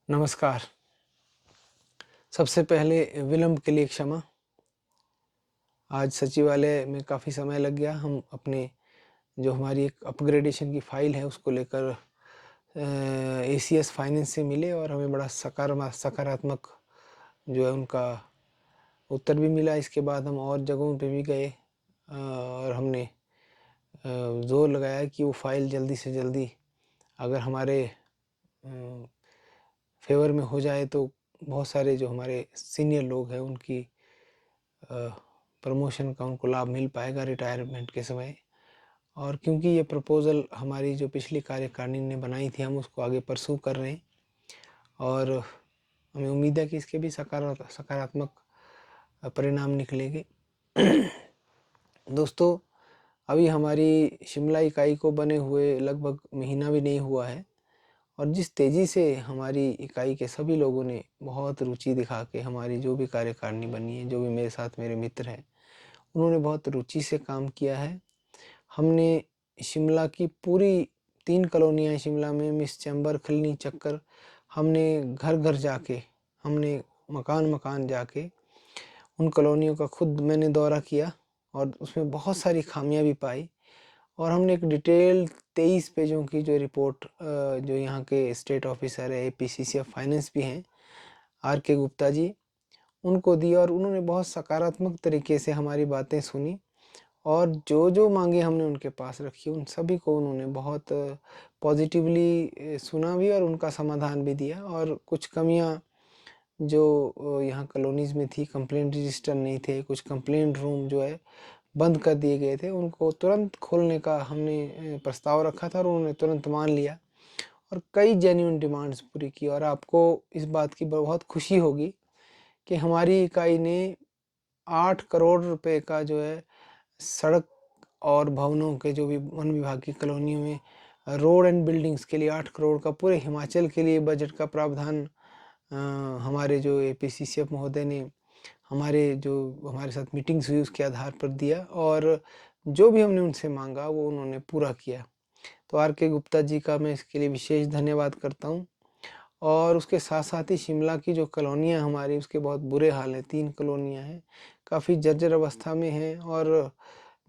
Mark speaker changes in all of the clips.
Speaker 1: नमस्कार। सबसे पहले विलंब के लिए क्षमा। आज सचिवालय में काफ़ी समय लग गया। हम अपने जो हमारी एक अपग्रेडेशन की फ़ाइल है उसको लेकर एसीएस फाइनेंस से मिले और हमें बड़ा सकारात्मक जो है उनका उत्तर भी मिला। इसके बाद हम और जगहों पे भी गए और हमने ज़ोर लगाया कि वो फ़ाइल जल्दी से जल्दी अगर हमारे फेवर में हो जाए तो बहुत सारे जो हमारे सीनियर लोग हैं उनकी प्रमोशन का उनको लाभ मिल पाएगा रिटायरमेंट के समय। और क्योंकि ये प्रपोज़ल हमारी जो पिछली कार्यकारिणी ने बनाई थी, हम उसको आगे परस्यू कर रहे हैं और हमें उम्मीद है कि इसके भी सकारात्मक परिणाम निकलेंगे। दोस्तों, अभी हमारी शिमला इकाई को बने हुए लगभग महीना भी नहीं हुआ है और जिस तेज़ी से हमारी इकाई के सभी लोगों ने बहुत रुचि दिखा के हमारी जो भी कार्यकारिणी बनी है, जो भी मेरे साथ मेरे मित्र हैं, उन्होंने बहुत रुचि से काम किया है। हमने शिमला की पूरी 3 कॉलोनियाँ शिमला में मिस चैम्बर, खिलनी, चक्कर, हमने घर-घर जाके, हमने मकान-मकान जाके उन कॉलोनियों का खुद मैंने दौरा किया और उसमें बहुत सारी खामियाँ भी पाई और हमने एक डिटेल 23 पेजों की जो रिपोर्ट जो यहाँ के स्टेट ऑफिसर है एपीसीसीएफ फाइनेंस भी हैं, आर.के. गुप्ता जी, उनको दी और उन्होंने बहुत सकारात्मक तरीके से हमारी बातें सुनी और जो-जो माँगे हमने उनके पास रखी, उन सभी को उन्होंने बहुत पॉज़िटिवली सुना भी और उनका समाधान भी दिया। और कुछ कमियाँ जो यहाँ कॉलोनीज़ में थी, कंप्लेंट रजिस्टर नहीं थे, कुछ कंप्लेंट रूम जो है बंद कर दिए गए थे, उनको तुरंत खोलने का हमने प्रस्ताव रखा था और उन्होंने तुरंत मान लिया और कई जेन्युइन डिमांड्स पूरी की। और आपको इस बात की बहुत खुशी होगी कि हमारी इकाई ने 8 करोड़ रुपए का जो है सड़क और भवनों के जो भी वन विभाग की कॉलोनियों में रोड एंड बिल्डिंग्स के लिए 8 करोड़ का पूरे हिमाचल के लिए बजट का प्रावधान हमारे जो एपीसीसीएफ महोदय ने हमारे साथ मीटिंग्स हुई उसके आधार पर दिया और जो भी हमने उनसे मांगा वो उन्होंने पूरा किया। तो आर.के. गुप्ता जी का मैं इसके लिए विशेष धन्यवाद करता हूँ। और उसके साथ-साथ ही शिमला की जो कॉलोनियाँ हमारी उसके बहुत बुरे हाल हैं, 3 कॉलोनियाँ हैं, काफ़ी जर्जर अवस्था में हैं और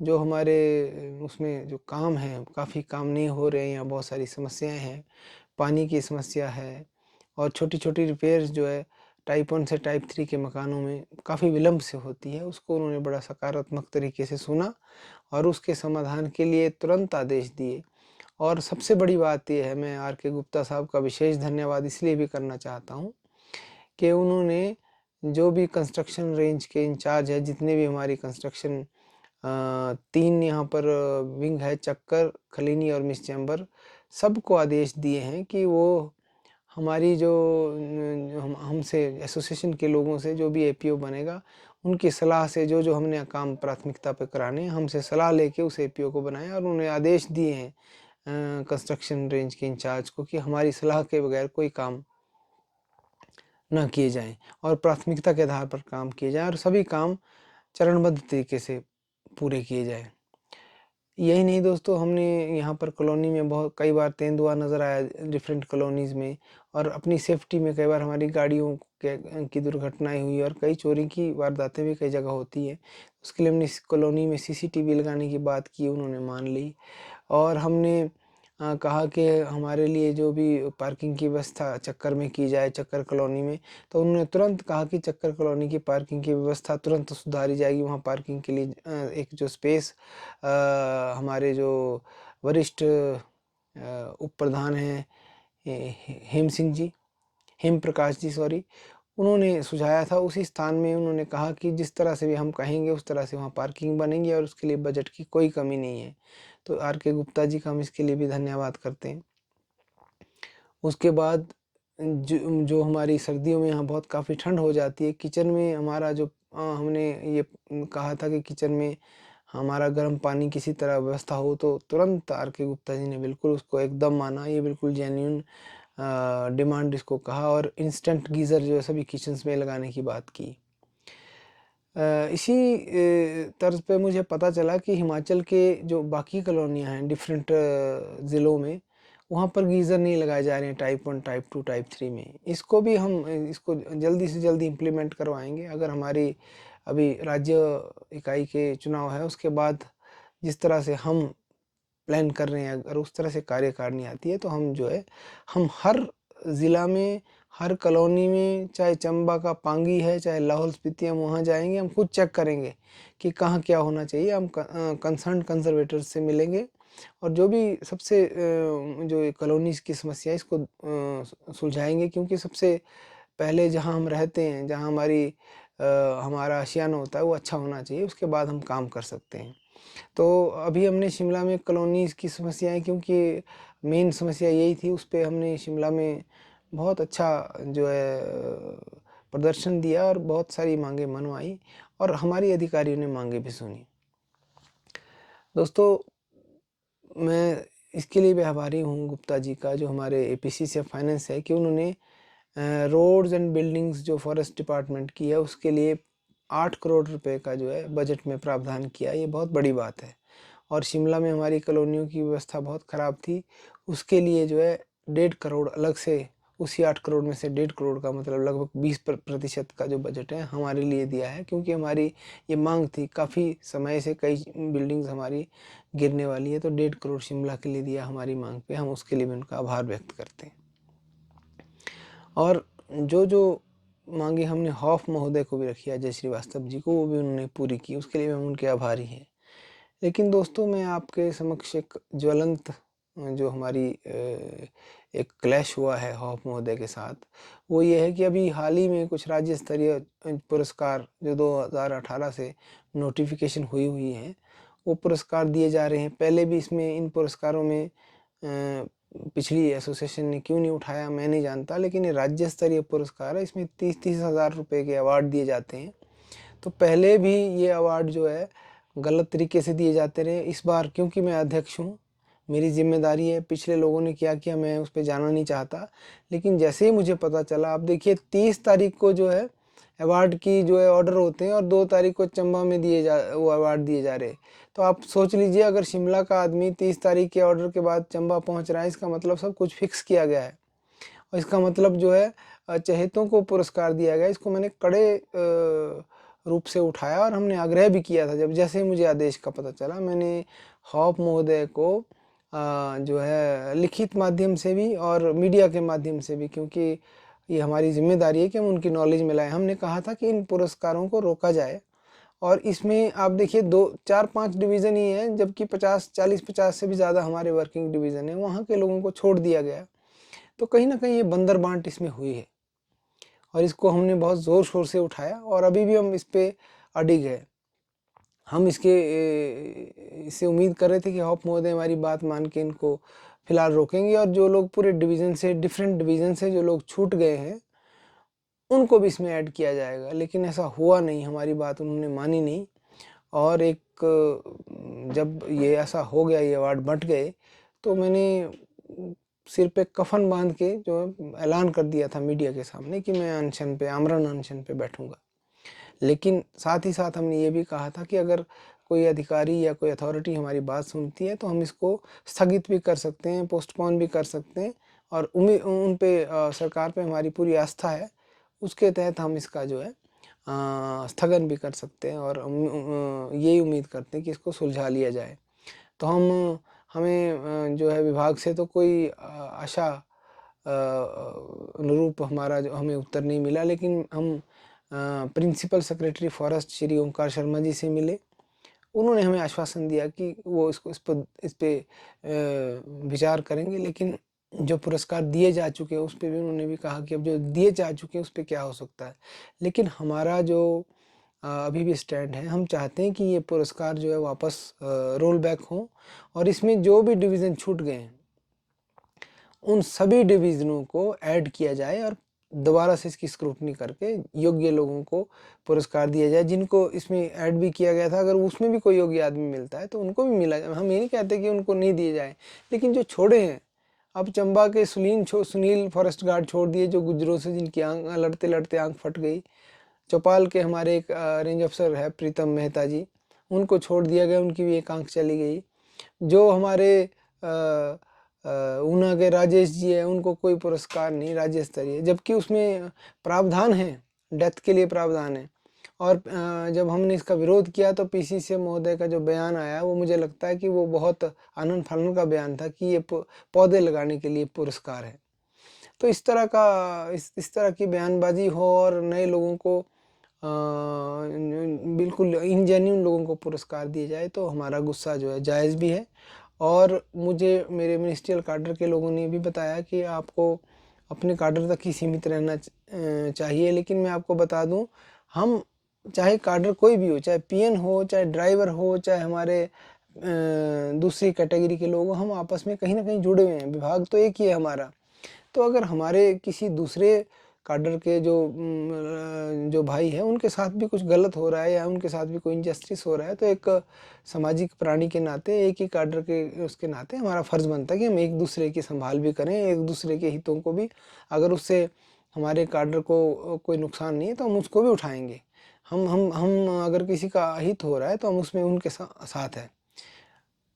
Speaker 1: जो हमारे उसमें जो काम है, काफ़ी काम नहीं हो रहे हैं, यहाँ बहुत सारी समस्याएँ हैं, पानी की समस्या है और छोटी-छोटी रिपेयर्स जो है टाइप 1 से टाइप 3 के मकानों में काफ़ी विलंब से होती है, उसको उन्होंने बड़ा सकारात्मक तरीके से सुना और उसके समाधान के लिए तुरंत आदेश दिए। और सबसे बड़ी बात ये है, मैं आर.के. गुप्ता साहब का विशेष धन्यवाद इसलिए भी करना चाहता हूँ कि उन्होंने जो भी कंस्ट्रक्शन रेंज के इंचार्ज है, जितने भी हमारी कंस्ट्रक्शन 3 यहाँ पर विंग है, चक्कर, खलीनी और मिस चैम्बर, सबको आदेश दिए हैं कि वो हमारी जो हमसे एसोसिएशन के लोगों से जो भी एपीओ बनेगा, उनकी सलाह से जो-जो हमने काम प्राथमिकता पे कराने हैं, हमसे सलाह लेके उस एपीओ को बनाएँ और उन्होंने आदेश दिए हैं कंस्ट्रक्शन रेंज के इंचार्ज को कि हमारी सलाह के बगैर कोई काम ना किए जाएँ और प्राथमिकता के आधार पर काम किए जाएँ और सभी काम चरणबद्ध तरीके से पूरे किए जाएँ। यही नहीं दोस्तों, हमने यहाँ पर कॉलोनी में बहुत कई बार तेंदुआ नज़र आया डिफरेंट कॉलोनीज़ में और अपनी सेफ्टी में कई बार हमारी गाड़ियों के की दुर्घटनाएँ हुई और कई चोरी की वारदातें भी कई जगह होती हैं। उसके लिए हमने इस कॉलोनी में सीसीटीवी लगाने की बात की, उन्होंने मान ली और हमने कहा कि हमारे लिए जो भी पार्किंग की व्यवस्था चक्कर में की जाए, चक्कर कॉलोनी में, तो उन्होंने तुरंत कहा कि चक्कर कॉलोनी की पार्किंग की व्यवस्था तुरंत सुधारी जाएगी। वहाँ पार्किंग के लिए एक जो स्पेस हमारे जो वरिष्ठ उप प्रधान हैं हेम सिंह जी, हेम प्रकाश जी सॉरी, उन्होंने सुझाया था उसी स्थान में उन्होंने कहा कि जिस तरह से भी हम कहेंगे उस तरह से वहाँ पार्किंग बनेंगी और उसके लिए बजट की कोई कमी नहीं है। तो आर.के. गुप्ता जी का हम इसके लिए भी धन्यवाद करते हैं। उसके बाद जो हमारी सर्दियों में यहाँ बहुत काफ़ी ठंड हो जाती है, किचन में हमारा जो हमने ये कहा था कि किचन में हमारा गर्म पानी किसी तरह व्यवस्था हो, तो तुरंत आर.के. गुप्ता जी ने बिल्कुल उसको एकदम माना। ये बिल्कुल जेन्युइन डिमांड इसको कहा और इंस्टेंट गीज़र जो है सभी किचन्स में लगाने की बात की। इसी तर्ज पे मुझे पता चला कि हिमाचल के जो बाकी कॉलोनियाँ हैं डिफरेंट ज़िलों में, वहाँ पर गीज़र नहीं लगाए जा रहे हैं टाइप 1, टाइप 2, टाइप 3 में। इसको भी हम इसको जल्दी से जल्दी इम्प्लीमेंट करवाएँगे। अगर हमारी अभी राज्य इकाई के चुनाव है उसके बाद जिस तरह से हम प्लान कर रहे हैं, अगर उस तरह से कार्यकारिणी आती है तो हम जो है हम हर ज़िला में, हर कॉलोनी में, चाहे चंबा का पांगी है, चाहे लाहौल स्पीति, हम वहाँ जाएँगे, हम खुद चेक करेंगे कि कहाँ क्या होना चाहिए। हम कंसर्न्ड कंज़र्वेटर्स से मिलेंगे और जो भी सबसे जो कॉलोनीज़ की समस्या है इसको सुलझाएँगे, क्योंकि सबसे पहले जहाँ हम रहते हैं, जहाँ हमारा आशियाना होता है वो अच्छा होना चाहिए, उसके बाद हम काम कर सकते हैं। तो अभी हमने शिमला में कॉलोनीज़ की समस्याएँ, क्योंकि मेन समस्या यही थी, उस पे हमने शिमला में बहुत अच्छा जो है प्रदर्शन दिया और बहुत सारी माँगें मनवाई और हमारी अधिकारियों ने माँगें भी सुनी। दोस्तों, मैं इसके लिए भी आभारी हूँ गुप्ता जी का, जो हमारे एपीसी से फाइनेंस है, कि उन्होंने रोड्स एंड बिल्डिंग्स जो फॉरेस्ट डिपार्टमेंट की है उसके लिए 8 करोड़ रुपए का जो है बजट में प्रावधान किया। ये बहुत बड़ी बात है। और शिमला में हमारी कॉलोनियों की व्यवस्था बहुत ख़राब थी, उसके लिए जो है 1.5 करोड़ अलग से, उसी 8 करोड़ में से 1.5 करोड़ का मतलब लगभग 20% का जो बजट है हमारे लिए दिया है, क्योंकि हमारी ये मांग थी काफ़ी समय से, कई बिल्डिंग्स हमारी गिरने वाली है, तो 1.5 करोड़ शिमला के लिए दिया हमारी मांग पे। हम उसके लिए भी उनका आभार व्यक्त करते हैं। और जो मांगे हमने हॉफ महोदय को भी रखी, अजय श्रीवास्तव जी को, वो भी उन्होंने पूरी की, उसके लिए हम उनके आभारी हैं। लेकिन दोस्तों, मैं आपके समक्ष एक ज्वलंत जो हमारी एक क्लैश हुआ है हॉफ महोदय के साथ, वो ये है कि अभी हाल ही में कुछ राज्य स्तरीय पुरस्कार जो 2018 से नोटिफिकेशन हुई हैं, वो पुरस्कार दिए जा रहे हैं। पहले भी इसमें इन पुरस्कारों में पिछली एसोसिएशन ने क्यों नहीं उठाया मैं नहीं जानता, लेकिन ये राज्य स्तरीय पुरस्कार है, इसमें 30-30 हज़ार रुपये के अवार्ड दिए जाते हैं। तो पहले भी ये अवार्ड जो है गलत तरीके से दिए जाते रहे। इस बार क्योंकि मैं अध्यक्ष हूँ, मेरी जिम्मेदारी है, पिछले लोगों ने क्या किया मैं उस पर जाना नहीं चाहता, लेकिन जैसे ही मुझे पता चला, अब देखिए 30 तारीख को जो है अवार्ड की जो है ऑर्डर होते हैं और 2 तारीख को चंबा में वो अवार्ड दिए जा रहे। तो आप सोच लीजिए, अगर शिमला का आदमी 30 तारीख के ऑर्डर के बाद चंबा पहुंच रहा है, इसका मतलब सब कुछ फिक्स किया गया है और इसका मतलब जो है चहेतों को पुरस्कार दिया गया। इसको मैंने कड़े रूप से उठाया और हमने आग्रह भी किया था। जब जैसे मुझे आदेश का पता चला, मैंने हॉप महोदय को जो है लिखित माध्यम से भी और मीडिया के माध्यम से भी, क्योंकि ये हमारी जिम्मेदारी है कि हम उनकी नॉलेज में लाएं, हमने कहा था कि इन पुरस्कारों को रोका जाए। और इसमें आप देखिए 2-4-5 डिवीज़न ही हैं, जबकि 40-50 से भी ज़्यादा हमारे वर्किंग डिवीज़न हैं, वहाँ के लोगों को छोड़ दिया गया। तो कहीं ना कहीं ये बंदर बांट इसमें हुई है और इसको हमने बहुत ज़ोर शोर से उठाया और अभी भी हम इस पे अडिग है। हम इससे उम्मीद कर रहे थे कि हॉप महोदय हमारी बात मान के इनको फिलहाल रोकेंगे और जो लोग पूरे डिवीज़न से, डिफरेंट डिवीज़न से जो लोग छूट गए हैं, उनको भी इसमें ऐड किया जाएगा। लेकिन ऐसा हुआ नहीं, हमारी बात उन्होंने मानी नहीं। और जब ये ऐसा हो गया, ये अवार्ड बँट गए, तो मैंने सिर पे कफन बांध के जो ऐलान कर दिया था मीडिया के सामने कि मैं अनशन पे, आमरण अनशन पे बैठूंगा। लेकिन साथ ही साथ हमने ये भी कहा था कि अगर कोई अधिकारी या कोई अथॉरिटी हमारी बात सुनती है तो हम इसको स्थगित भी कर सकते हैं, पोस्टपोन भी कर सकते हैं और उन पे सरकार पे हमारी पूरी आस्था है, उसके तहत हम इसका जो है स्थगन भी कर सकते हैं और यही उम्मीद करते हैं कि इसको सुलझा लिया जाए। तो हमें जो है विभाग से तो कोई आशा अनुरूप हमारा जो हमें उत्तर नहीं मिला, लेकिन हम प्रिंसिपल सेक्रेटरी फॉरेस्ट श्री ओंकार शर्मा जी से मिले। उन्होंने हमें आश्वासन दिया कि वो इस पे विचार करेंगे, लेकिन जो पुरस्कार दिए जा चुके हैं उस पे भी उन्होंने भी कहा कि अब जो दिए जा चुके हैं उस पे क्या हो सकता है। लेकिन हमारा जो अभी भी स्टैंड है, हम चाहते हैं कि ये पुरस्कार जो है वापस रोल बैक हो और इसमें जो भी डिवीज़न छूट गए हैं उन सभी डिवीज़नों को ऐड किया जाए और दोबारा से इसकी स्क्रूटनी करके योग्य लोगों को पुरस्कार दिया जाए। जिनको इसमें ऐड भी किया गया था, अगर उसमें भी कोई योग्य आदमी मिलता है तो उनको भी मिला जाए। हम ये नहीं कहते कि उनको नहीं दिए जाए, लेकिन जो छोड़े हैं, अब चंबा के सुनील फॉरेस्ट गार्ड छोड़ दिए, जो गुजरों से जिनकी आंख लड़ते लड़ते आंख फट गई। चौपाल के हमारे एक रेंज अफसर है प्रीतम मेहता जी, उनको छोड़ दिया गया, उनकी भी एक आंख चली गई। जो हमारे ऊना के राजेश जी है, उनको कोई पुरस्कार नहीं राज्य स्तरीय, जबकि उसमें प्रावधान है, डेथ के लिए प्रावधान है। और जब हमने इसका विरोध किया तो पीसीसी महोदय का जो बयान आया वो मुझे लगता है कि वो बहुत आनन फानन का बयान था कि ये पौधे लगाने के लिए पुरस्कार है। तो इस तरह की बयानबाजी हो और नए लोगों को बिल्कुल इनजेन्युइन लोगों को पुरस्कार दिए जाए तो हमारा गुस्सा जो है जायज़ भी है। और मुझे मेरे मिनिस्ट्रियल काडर के लोगों ने भी बताया कि आपको अपने काडर तक ही सीमित रहना चाहिए। लेकिन मैं आपको बता दूं, हम चाहे काडर कोई भी हो, चाहे पीएन हो, चाहे ड्राइवर हो, चाहे हमारे दूसरी कैटेगरी के लोग हो, हम आपस में कहीं ना कहीं जुड़े हुए हैं, विभाग तो एक ही है हमारा। तो अगर हमारे किसी दूसरे काडर के जो भाई हैं उनके साथ भी कुछ गलत हो रहा है या उनके साथ भी कोई इनजस्टिस हो रहा है, तो एक सामाजिक प्राणी के नाते, एक ही काडर के उसके नाते हमारा फ़र्ज़ बनता है कि हम एक दूसरे की संभाल भी करें, एक दूसरे के हितों को भी, अगर उससे हमारे काडर को कोई नुकसान नहीं है तो हम उसको भी उठाएंगे। हम अगर किसी का हित हो रहा है तो हम उसमें उनके साथ हैं।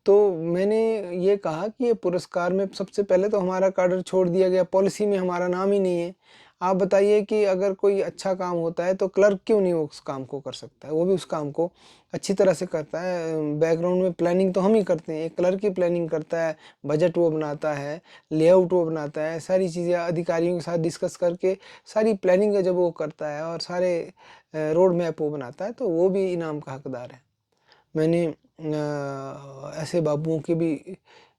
Speaker 1: तो मैंने ये कहा कि ये पुरस्कार में सबसे पहले तो हमारा काडर छोड़ दिया गया, पॉलिसी में हमारा नाम ही नहीं है। आप बताइए कि अगर कोई अच्छा काम होता है तो क्लर्क क्यों नहीं उस काम को कर सकता है, वो भी उस काम को अच्छी तरह से करता है। बैकग्राउंड में प्लानिंग तो हम ही करते हैं, एक क्लर्क ही प्लानिंग करता है, बजट वो बनाता है, लेआउट वो बनाता है, सारी चीज़ें अधिकारियों के साथ डिस्कस करके सारी प्लानिंग जब वो करता है और सारे रोड मैप वो बनाता है तो वो भी इनाम का हकदार है। मैंने ऐसे बाबुओं के भी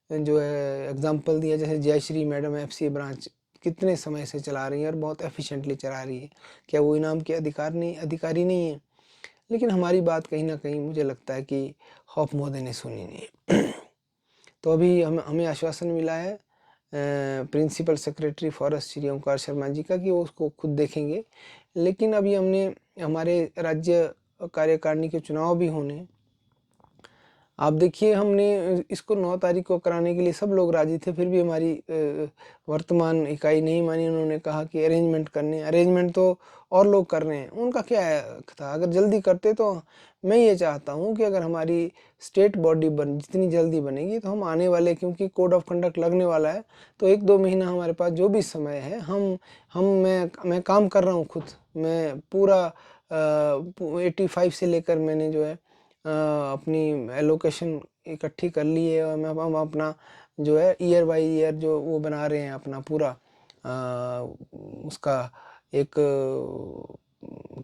Speaker 1: जो है एग्जांपल दिया, जैसे जयश्री मैडम एफसीए ब्रांच कितने समय से चला रही है और बहुत एफिशिएंटली चला रही है। क्या वो इनाम के अधिकारी नहीं है? लेकिन हमारी बात कहीं ना कहीं मुझे लगता है कि हॉप महोदय ने सुनी नहीं। तो अभी हमें आश्वासन मिला है प्रिंसिपल सेक्रेटरी फॉरेस्ट श्री ओंकार शर्मा जी का कि वो उसको खुद देखेंगे। लेकिन अभी हमारे राज्य कार्यकारिणी के चुनाव भी होने, आप देखिए हमने इसको 9 तारीख को कराने के लिए सब लोग राजी थे, फिर भी हमारी वर्तमान इकाई नहीं मानी। उन्होंने कहा कि अरेंजमेंट तो और लोग कर रहे हैं, उनका क्या था, अगर जल्दी करते तो मैं ये चाहता हूँ कि अगर हमारी स्टेट बॉडी जितनी जल्दी बनेगी तो हम आने वाले, क्योंकि कोड ऑफ कंडक्ट लगने वाला है, तो 1-2 महीना हमारे पास जो भी समय है मैं काम कर रहा हूँ खुद। मैं पूरा 85 से लेकर मैंने जो है अपनी एलोकेशन इकट्ठी कर ली है और हम अपना जो है ईयर बाय ईयर जो वो बना रहे हैं अपना पूरा उसका एक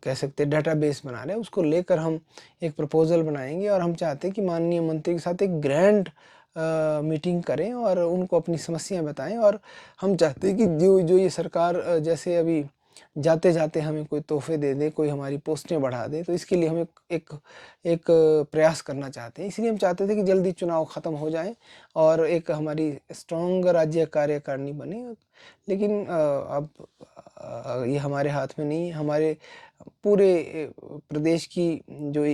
Speaker 1: कह सकते हैं डेटाबेस बना रहे हैं। उसको लेकर हम एक प्रपोजल बनाएंगे और हम चाहते हैं कि माननीय मंत्री के साथ एक ग्रैंड मीटिंग करें और उनको अपनी समस्याएं बताएं। और हम चाहते हैं कि जो ये सरकार जैसे अभी जाते जाते हमें कोई तोहफे दे दे, कोई हमारी पोस्टें बढ़ा दे, तो इसके लिए हम एक प्रयास करना चाहते हैं। इसलिए हम चाहते थे कि जल्दी चुनाव ख़त्म हो जाए और एक हमारी स्ट्रॉन्ग राज्य कार्यकारिणी बने। लेकिन अब ये हमारे हाथ में नहीं है। हमारे पूरे प्रदेश की जो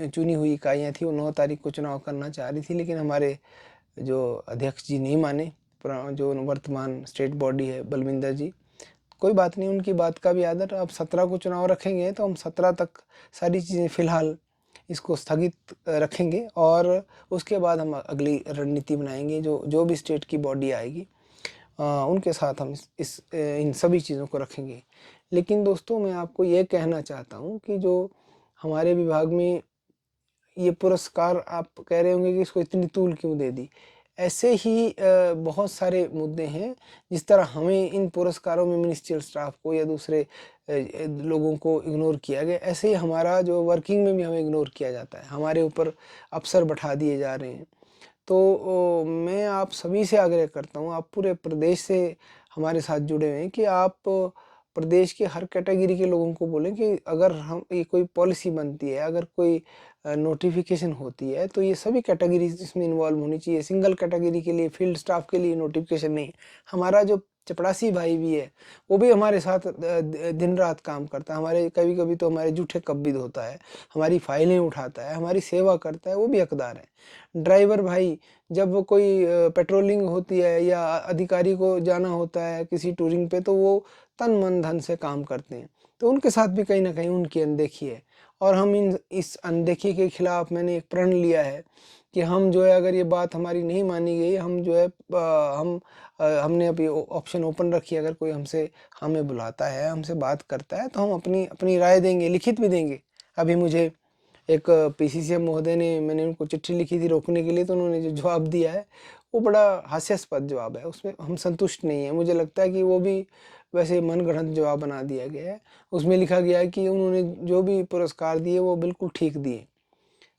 Speaker 1: चुनी हुई इकाइयाँ थी वो 9 तारीख को चुनाव करना चाह रही थी, लेकिन हमारे जो अध्यक्ष जी नहीं माने, जो वर्तमान स्टेट बॉडी है बलविंदर जी। कोई बात नहीं, उनकी बात का भी आदर। अब 17 को चुनाव रखेंगे तो हम 17 तक सारी चीज़ें फ़िलहाल इसको स्थगित रखेंगे और उसके बाद हम अगली रणनीति बनाएंगे। जो भी स्टेट की बॉडी आएगी उनके साथ हम इन सभी चीज़ों को रखेंगे। लेकिन दोस्तों, मैं आपको ये कहना चाहता हूँ कि जो हमारे विभाग में ये पुरस्कार, आप कह रहे होंगे कि इसको इतनी तूल क्यों दे दी। ऐसे ही बहुत सारे मुद्दे हैं। जिस तरह हमें इन पुरस्कारों में मिनिस्ट्रियल स्टाफ को या दूसरे लोगों को इग्नोर किया गया, ऐसे ही हमारा जो वर्किंग में भी हमें इग्नोर किया जाता है। हमारे ऊपर अफसर बैठा दिए जा रहे हैं। तो मैं आप सभी से आग्रह करता हूँ, आप पूरे प्रदेश से हमारे साथ जुड़े हुए हैं, कि आप प्रदेश के हर कैटेगरी के लोगों को बोलें कि अगर हम ये कोई पॉलिसी बनती है, अगर कोई नोटिफिकेशन होती है, तो ये सभी कैटेगरीज इसमें इन्वॉल्व होनी चाहिए। सिंगल कैटेगरी के लिए, फील्ड स्टाफ के लिए नोटिफिकेशन नहीं। हमारा जो चपरासी भाई भी है वो भी हमारे साथ दिन रात काम करता है। हमारे कभी कभी तो हमारे जूठे कब्बिद होता है, हमारी फाइलें उठाता है, हमारी सेवा करता है, वो भी हकदार है। ड्राइवर भाई, जब कोई पेट्रोलिंग होती है या अधिकारी को जाना होता है किसी टूरिंग पे, तो वो तन मन धन से काम करते हैं, तो उनके साथ भी कहीं ना कहीं उनकी अनदेखी है। और हम इस अनदेखी के खिलाफ मैंने एक प्रण लिया है कि हम जो है अगर ये बात हमारी नहीं मानी गई, हम जो है हमने अभी ऑप्शन ओपन रखी है, अगर कोई हमसे हमें बुलाता है, हमसे बात करता है, तो हम अपनी अपनी राय देंगे, लिखित में देंगे। अभी मुझे एक पीसीसीएम महोदय ने, मैंने उनको चिट्ठी लिखी थी रोकने के लिए, तो उन्होंने जो जवाब दिया है वो बड़ा हास्यास्पद जवाब है, उसमें हम संतुष्ट नहीं है। मुझे लगता है कि वो भी वैसे मनगढ़ंत जवाब बना दिया गया है। उसमें लिखा गया है कि उन्होंने जो भी पुरस्कार दिए वो बिल्कुल ठीक दिए।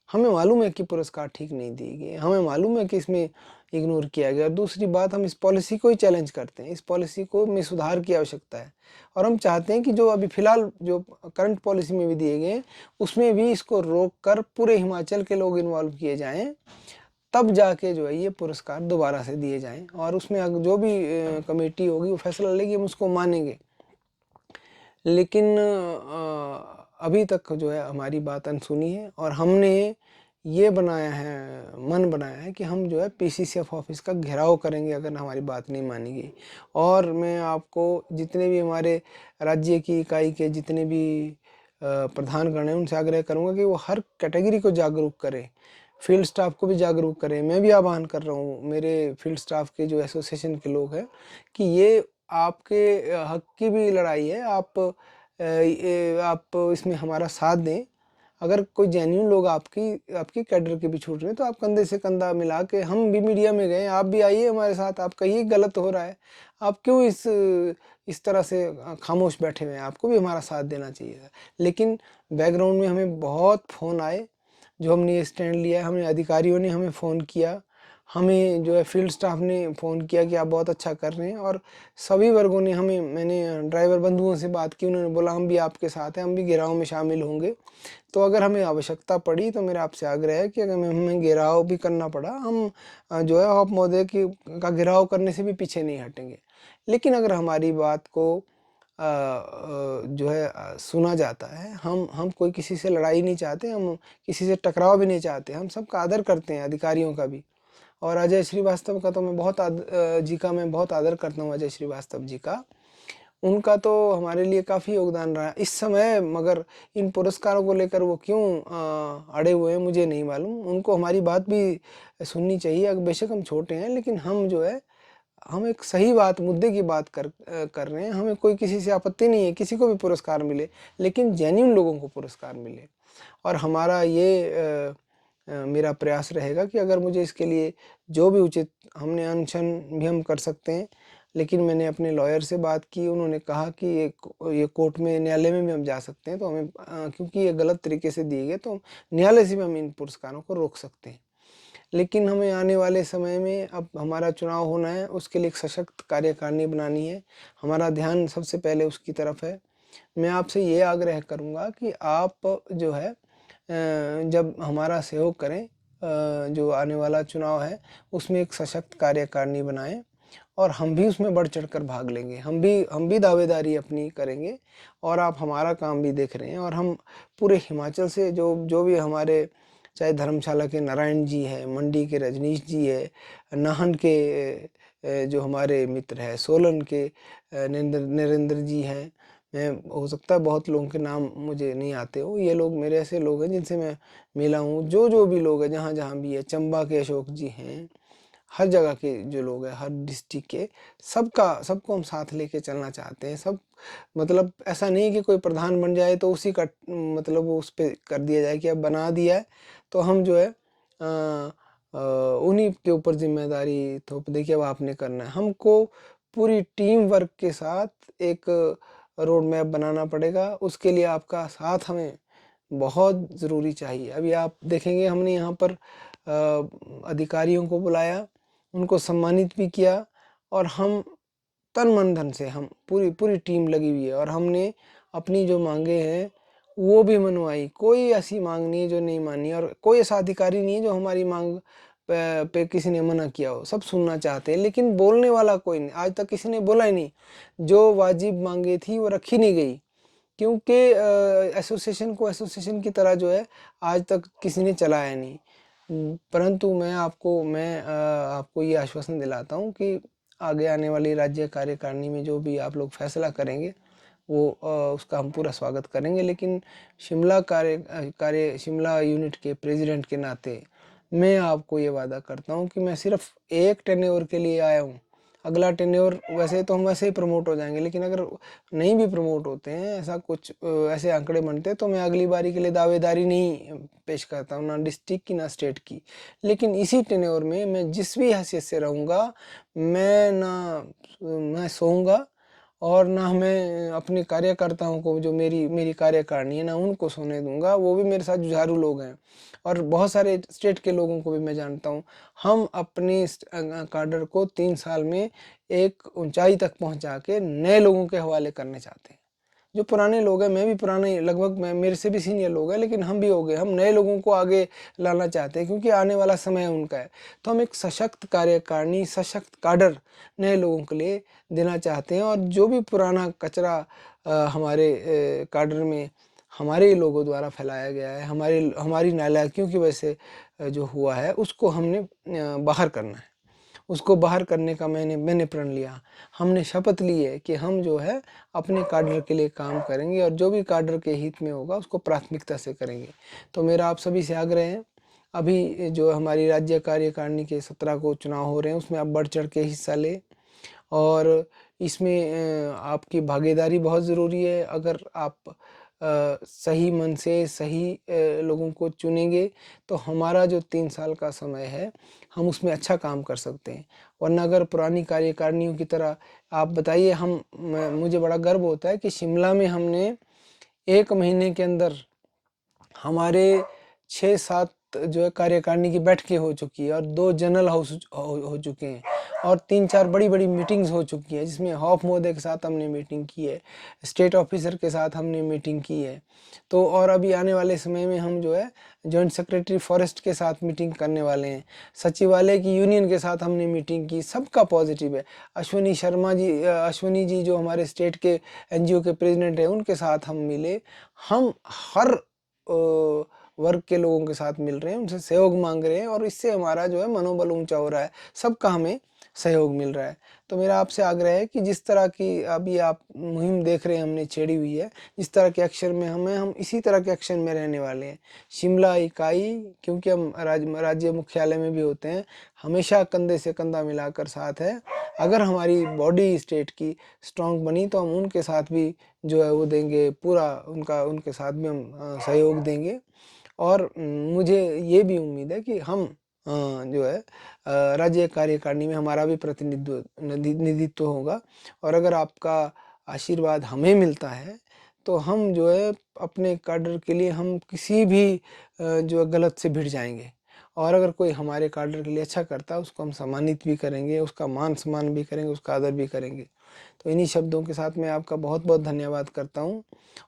Speaker 1: हमें मालूम है कि पुरस्कार ठीक नहीं दिए गए, हमें मालूम है कि इसमें इग्नोर किया गया। और दूसरी बात, हम इस पॉलिसी को ही चैलेंज करते हैं, इस पॉलिसी को में सुधार की आवश्यकता है। और हम चाहते हैं कि जो अभी फ़िलहाल जो करंट पॉलिसी में भी दिए गए हैं, उसमें भी इसको रोक कर पूरे हिमाचल के लोग इन्वॉल्व किए जाएँ, तब जाके जो है ये पुरस्कार दोबारा से दिए जाएँ। और उसमें जो भी कमेटी होगी वो फैसला लेगी, हम उसको मानेंगे। लेकिन अभी तक जो है हमारी बात अनसुनी है, और हमने ये बनाया है, मन बनाया है कि हम जो है पीसीसीएफ ऑफिस का घेराव करेंगे अगर हमारी बात नहीं मानी गई। और मैं आपको जितने भी हमारे राज्य की इकाई के जितने भी प्रधानगण हैं उनसे आग्रह करूंगा कि वो हर कैटेगरी को जागरूक करें, फील्ड स्टाफ को भी जागरूक करें। मैं भी आह्वान कर रहा हूँ मेरे फील्ड स्टाफ के जो एसोसिएशन के लोग हैं कि ये आपके हक की भी लड़ाई है, आप इसमें हमारा साथ दें। अगर कोई जेन्युइन लोग आपकी कैडर के भी छूट रहे हैं तो आप कंधे से कंधा मिला के, हम भी मीडिया में गए, आप भी आइए हमारे साथ, आप कहिए गलत हो रहा है, आप क्यों इस तरह से खामोश बैठे हुए हैं, आपको भी हमारा साथ देना चाहिए। लेकिन बैकग्राउंड में हमें बहुत फ़ोन आए, जो हमने ये स्टैंड लिया है, हमने अधिकारियों ने हमें फ़ोन किया, हमें जो है फील्ड स्टाफ ने फ़ोन किया कि आप बहुत अच्छा कर रहे हैं। और सभी वर्गों ने मैंने ड्राइवर बंधुओं से बात की, उन्होंने बोला हम भी आपके साथ हैं, हम भी घेराव में शामिल होंगे। तो अगर हमें आवश्यकता पड़ी तो मेरा आपसे आग्रह है कि अगर हमें घेराव भी करना पड़ा, हम जो है आप महोदय का घेराव करने से भी पीछे नहीं हटेंगे। लेकिन अगर हमारी बात को जो है सुना जाता है, हम कोई किसी से लड़ाई नहीं चाहते, हम किसी से टकराव भी नहीं चाहते, हम सबका आदर करते हैं, अधिकारियों का भी। और अजय श्रीवास्तव का तो मैं मैं बहुत आदर करता हूँ, अजय श्रीवास्तव जी का। उनका तो हमारे लिए काफ़ी योगदान रहा है इस समय, मगर इन पुरस्कारों को लेकर वो क्यों अड़े हुए हैं मुझे नहीं मालूम। उनको हमारी बात भी सुननी चाहिए। अगर बेशक हम छोटे हैं, लेकिन हम जो है हम एक सही बात, मुद्दे की बात कर रहे हैं। हमें कोई किसी से आपत्ति नहीं है, किसी को भी पुरस्कार मिले, लेकिन जेन्युइन लोगों को पुरस्कार मिले। और हमारा ये मेरा प्रयास रहेगा कि अगर मुझे इसके लिए जो भी उचित, हमने अनशन भी हम कर सकते हैं, लेकिन मैंने अपने लॉयर से बात की, उन्होंने कहा कि ये कोर्ट में, न्यायालय में भी हम जा सकते हैं। तो हमें क्योंकि ये गलत तरीके से दिए गए, तो न्यायालय से भी हम इन पुरस्कारों को रोक सकते हैं। लेकिन हमें आने वाले समय में, अब हमारा चुनाव होना है, उसके लिए एक सशक्त कार्यकारिणी बनानी है, हमारा ध्यान सबसे पहले उसकी तरफ है। मैं आपसे ये आग्रह करूँगा कि आप जो है जब हमारा सहयोग करें, जो आने वाला चुनाव है उसमें एक सशक्त कार्यकारिणी बनाएं, और हम भी उसमें बढ़ चढ़कर भाग लेंगे, हम भी दावेदारी अपनी करेंगे। और आप हमारा काम भी देख रहे हैं, और हम पूरे हिमाचल से जो जो भी हमारे, चाहे धर्मशाला के नारायण जी हैं, मंडी के रजनीश जी है, नाहन के जो हमारे मित्र हैं, सोलन के नरेंद्र जी हैं, मैं, हो सकता है बहुत लोगों के नाम मुझे नहीं आते हो, ये लोग मेरे ऐसे लोग हैं जिनसे मैं मिला हूँ। जो भी लोग हैं, जहाँ जहाँ भी है, चंबा के अशोक जी हैं, हर जगह के जो लोग हैं, हर डिस्ट्रिक्ट के, सबको हम साथ लेके चलना चाहते हैं। सब, मतलब ऐसा नहीं कि कोई प्रधान बन जाए तो उसी का मतलब वो उस पर कर दिया जाए कि अब बना दिया है तो हम जो है उन्हीं के ऊपर जिम्मेदारी थोप दे कि अब आपने करना है। हमको पूरी टीम वर्क के साथ एक रोड मैप बनाना पड़ेगा, उसके लिए आपका साथ हमें बहुत ज़रूरी चाहिए। अभी आप देखेंगे हमने यहाँ पर अधिकारियों को बुलाया, उनको सम्मानित भी किया, और हम तन मन धन से, हम पूरी टीम लगी हुई है, और हमने अपनी जो मांगे हैं वो भी मनवाई। कोई ऐसी मांग नहीं है जो नहीं मानी, और कोई ऐसा अधिकारी नहीं है जो हमारी मांग पे किसी ने मना किया हो। सब सुनना चाहते हैं, लेकिन बोलने वाला कोई नहीं, आज तक किसी ने बोला ही नहीं। जो वाजिब मांगे थी वो रखी नहीं गई, क्योंकि एसोसिएशन को एसोसिएशन की तरह जो है आज तक किसी ने चलाया नहीं। परंतु मैं आपको ये आश्वासन दिलाता हूँ कि आगे आने वाली राज्य कार्यकारिणी में जो भी आप लोग फैसला करेंगे वो उसका हम पूरा स्वागत करेंगे। लेकिन शिमला यूनिट के प्रेसिडेंट के नाते मैं आपको ये वादा करता हूँ कि मैं सिर्फ एक टेन्योर के लिए आया हूँ। अगला टेन्योर वैसे तो हम वैसे ही प्रमोट हो जाएंगे, लेकिन अगर नहीं भी प्रमोट होते हैं, ऐसा कुछ ऐसे आंकड़े बनते हैं, तो मैं अगली बारी के लिए दावेदारी नहीं पेश करता हूँ, ना डिस्ट्रिक्ट की ना स्टेट की। लेकिन इसी टेन्योर में मैं जिस भी हैसियत से रहूँगा, मैं सोऊंगा और ना मैं अपने कार्यकर्ताओं को, जो मेरी कार्यकारिणी है, ना उनको सोने दूंगा। वो भी मेरे साथ जुझारू लोग हैं और बहुत सारे स्टेट के लोगों को भी मैं जानता हूँ। हम अपने काडर को 3 साल में एक ऊंचाई तक पहुंचा के नए लोगों के हवाले करने चाहते हैं। जो पुराने लोग हैं, मैं भी पुराने, लगभग मैं, मेरे से भी सीनियर लोग हैं, लेकिन हम भी हो गए, हम नए लोगों को आगे लाना चाहते हैं क्योंकि आने वाला समय उनका है। तो हम एक सशक्त कार्यकारिणी, सशक्त काडर नए लोगों के लिए देना चाहते हैं। और जो भी पुराना कचरा हमारे काडर में हमारे ही लोगों द्वारा फैलाया गया है, हमारी नालायकियों की वजह से जो हुआ है, उसको हमने बाहर करना है। उसको बाहर करने का मैंने प्रण लिया। हमने शपथ ली है कि हम जो है अपने काडर के लिए काम करेंगे और जो भी काडर के हित में होगा उसको प्राथमिकता से करेंगे। तो मेरा आप सभी से आग्रह है, अभी जो हमारी राज्य कार्यकारिणी के 17 को चुनाव हो रहे हैं, उसमें आप बढ़ चढ़ के हिस्सा लें और इसमें आपकी भागीदारी बहुत ज़रूरी है। अगर आप सही मन से सही लोगों को चुनेंगे तो हमारा जो 3 साल का समय है, हम उसमें अच्छा काम कर सकते हैं। वरना अगर पुरानी कार्यकारिणियों की तरह आप बताइए, मुझे बड़ा गर्व होता है कि शिमला में हमने 1 महीने के अंदर हमारे 6-7 जो है कार्यकारिणी की बैठकें हो चुकी है और 2 जनरल हाउस हो चुके हैं और 3-4 बड़ी-बड़ी मीटिंग्स हो चुकी है, जिसमें हॉफ महोदय के साथ हमने मीटिंग की है, स्टेट ऑफिसर के साथ हमने मीटिंग की है। तो और अभी आने वाले समय में हम जो है जॉइंट सेक्रेटरी फॉरेस्ट के साथ मीटिंग करने वाले हैं, सचिवालय की यूनियन के साथ हमने मीटिंग की, सबका पॉजिटिव है। अश्विनी जी जो हमारे स्टेट के एनजीओ के प्रेसिडेंट हैं, उनके साथ हम मिले। हम हर वर्ग के लोगों के साथ मिल रहे हैं, उनसे सहयोग मांग रहे हैं और इससे हमारा जो है मनोबल ऊंचा हो रहा है, सबका हमें सहयोग मिल रहा है। तो मेरा आपसे आग्रह है कि जिस तरह की अभी आप मुहिम देख रहे हैं हमने छेड़ी हुई है, जिस तरह के एक्शन में हम इसी तरह के एक्शन में रहने वाले हैं। शिमला इकाई, क्योंकि हम राज्य मुख्यालय में भी होते हैं, हमेशा कंधे से कंधा मिलाकर साथ है। अगर हमारी बॉडी स्टेट की स्ट्रांग बनी तो हम उनके साथ भी जो है वो देंगे, पूरा उनके साथ भी हम सहयोग देंगे। और मुझे ये भी उम्मीद है कि हम जो है राज्य कार्यकारिणी में हमारा भी प्रतिनिधित्व होगा और अगर आपका आशीर्वाद हमें मिलता है तो हम जो है अपने काडर के लिए हम किसी भी जो है गलत से भिड़ जाएंगे और अगर कोई हमारे काडर के लिए अच्छा करता है उसको हम सम्मानित भी करेंगे, उसका मान सम्मान भी करेंगे, उसका आदर भी करेंगे। तो इन्हीं शब्दों के साथ मैं आपका बहुत बहुत धन्यवाद करता हूँ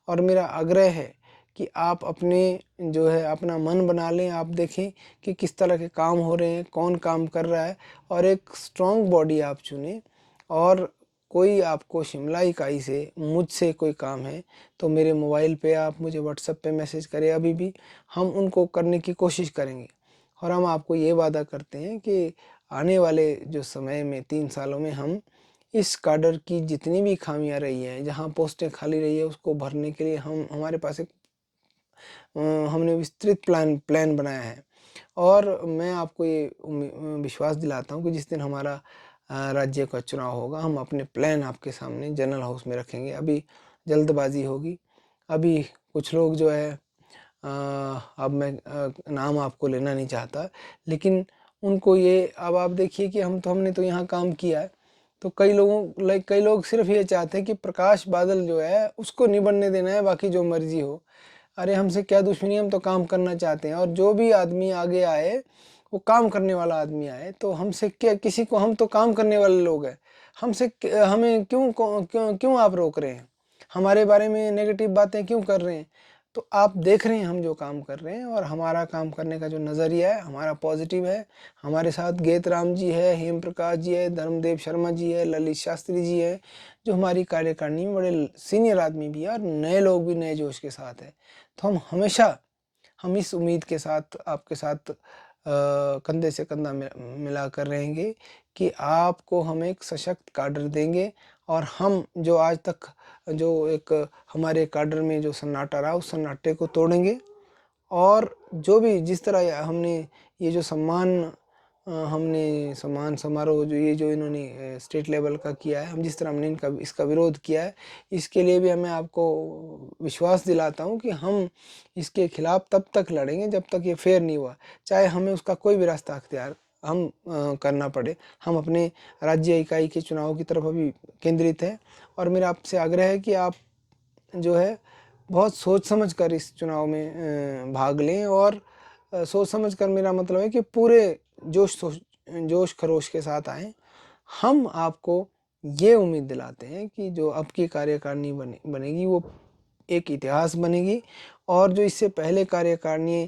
Speaker 1: और मेरा आग्रह है कि आप अपने जो है अपना मन बना लें, आप देखें कि किस तरह के काम हो रहे हैं, कौन काम कर रहा है और एक स्ट्रॉन्ग बॉडी आप चुनें। और कोई आपको शिमला इकाई से मुझसे कोई काम है तो मेरे मोबाइल पे आप मुझे व्हाट्सएप पे मैसेज करें, अभी भी हम उनको करने की कोशिश करेंगे। और हम आपको ये वादा करते हैं कि आने वाले जो समय में 3 सालों में हम इस काडर की जितनी भी खामियां रही हैं, जहां पोस्टें खाली रही है, उसको भरने के लिए हमारे पास एक हमने विस्तृत प्लान बनाया है। और मैं आपको ये विश्वास दिलाता हूँ कि जिस दिन हमारा राज्य का चुनाव होगा, हम अपने प्लान आपके सामने जनरल हाउस में रखेंगे। अभी जल्दबाजी होगी, अभी कुछ लोग जो है अब मैं नाम आपको लेना नहीं चाहता, लेकिन उनको ये, अब आप देखिए कि हमने तो यहाँ काम किया है, तो कई लोग सिर्फ ये चाहते हैं कि प्रकाश बादल जो है उसको नहीं बनने देना है, बाकी जो मर्जी हो। अरे हमसे क्या दुश्मनी, हम तो काम करना चाहते हैं और जो भी आदमी आगे आए वो काम करने वाला आदमी आए। तो हमसे क्या, किसी को, हम तो काम करने वाले लोग हैं, हमें क्यों आप रोक रहे हैं, हमारे बारे में नेगेटिव बातें क्यों कर रहे हैं। तो आप देख रहे हैं हम जो काम कर रहे हैं और हमारा काम करने का जो नज़रिया है हमारा पॉजिटिव है। हमारे साथ गेतराम जी है, हेम प्रकाश जी है, धर्मदेव शर्मा जी है, ललित शास्त्री जी है, जो हमारी कार्यकारिणी में बड़े सीनियर आदमी भी है और नए लोग भी नए जोश के साथ है। तो हम इस उम्मीद के साथ आपके साथ कंधे से कंधा मिलाकर रहेंगे कि आपको हम एक सशक्त काडर देंगे और हम जो आज तक जो एक हमारे काडर में जो सन्नाटा रहा, उस सन्नाटे को तोड़ेंगे। और जो भी जिस तरह हमने ये जो हमने सम्मान समारोह जो इन्होंने स्टेट लेवल का किया है, हम जिस तरह हमने इसका विरोध किया है, इसके लिए भी मैं आपको विश्वास दिलाता हूँ कि हम इसके खिलाफ तब तक लड़ेंगे जब तक ये फेयर नहीं हुआ, चाहे हमें उसका कोई भी रास्ता अख्तियार करना पड़े। हम अपने राज्य इकाई के चुनाव की तरफ अभी केंद्रित हैं और मेरा आपसे आग्रह है कि आप जो है बहुत सोच समझ कर इस चुनाव में भाग लें। और सोच समझ कर मेरा मतलब है कि पूरे जोश खरोश के साथ आएँ। हम आपको ये उम्मीद दिलाते हैं कि जो अब की कार्यकारिणी बनेगी वो एक इतिहास बनेगी, और जो इससे पहले कारणियाँ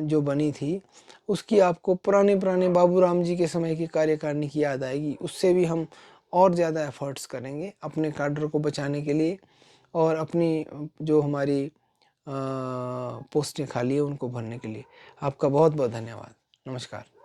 Speaker 1: जो बनी थी उसकी आपको पुराने बाबू राम जी के समय की कार्यकारिणी की याद आएगी। उससे भी हम और ज़्यादा एफर्ट्स करेंगे अपने काडर को बचाने के लिए और अपनी जो हमारी पोस्टें खाली है उनको भरने के लिए। आपका बहुत बहुत धन्यवाद। नमस्कार।